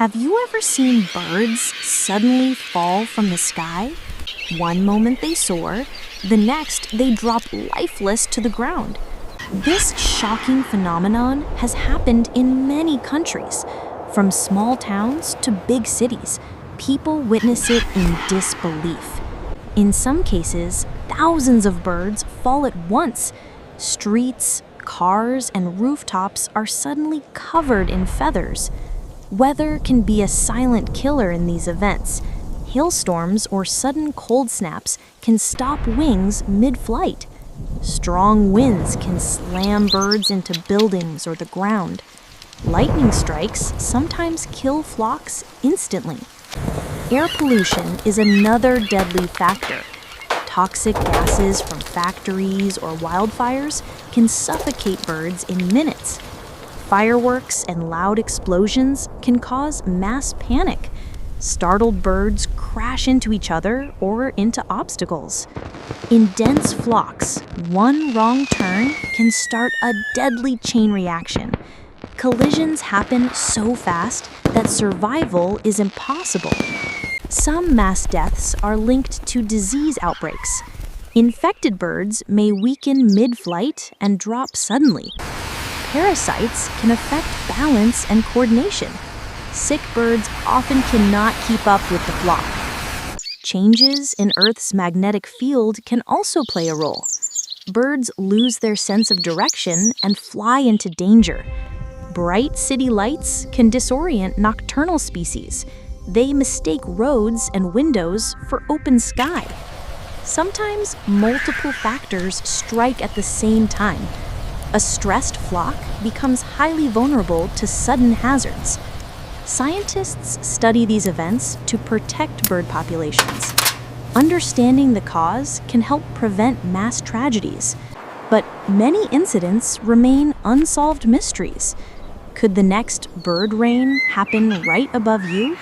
Have you ever seen birds suddenly fall from the sky? One moment they soar, the next they drop lifeless to the ground. This shocking phenomenon has happened in many countries. From small towns to big cities, people witness it in disbelief. In some cases, thousands of birds fall at once. Streets, cars, and rooftops are suddenly covered in feathers. Weather can be a silent killer in these events. Hailstorms or sudden cold snaps can stop wings mid-flight. Strong winds can slam birds into buildings or the ground. Lightning strikes sometimes kill flocks instantly. Air pollution is another deadly factor. Toxic gases from factories or wildfires can suffocate birds in minutes. Fireworks and loud explosions can cause mass panic. Startled birds crash into each other or into obstacles. In dense flocks, one wrong turn can start a deadly chain reaction. Collisions happen so fast that survival is impossible. Some mass deaths are linked to disease outbreaks. Infected birds may weaken mid-flight and drop suddenly. Parasites can affect balance and coordination. Sick birds often cannot keep up with the flock. Changes in Earth's magnetic field can also play a role. Birds lose their sense of direction and fly into danger. Bright city lights can disorient nocturnal species. They mistake roads and windows for open sky. Sometimes multiple factors strike at the same time. A stressed flock becomes highly vulnerable to sudden hazards. Scientists study these events to protect bird populations. Understanding the cause can help prevent mass tragedies, but many incidents remain unsolved mysteries. Could the next bird rain happen right above you?